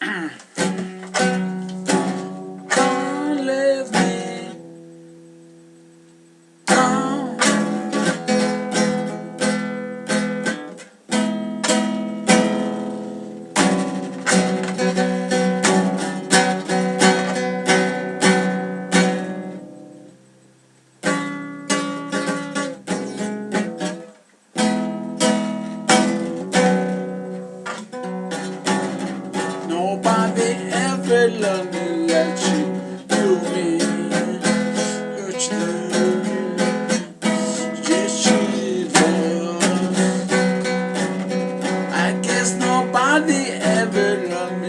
Don't leave me. Don't. Nobody ever loved me like you do me. Hurt you, just you love. I guess nobody ever loved me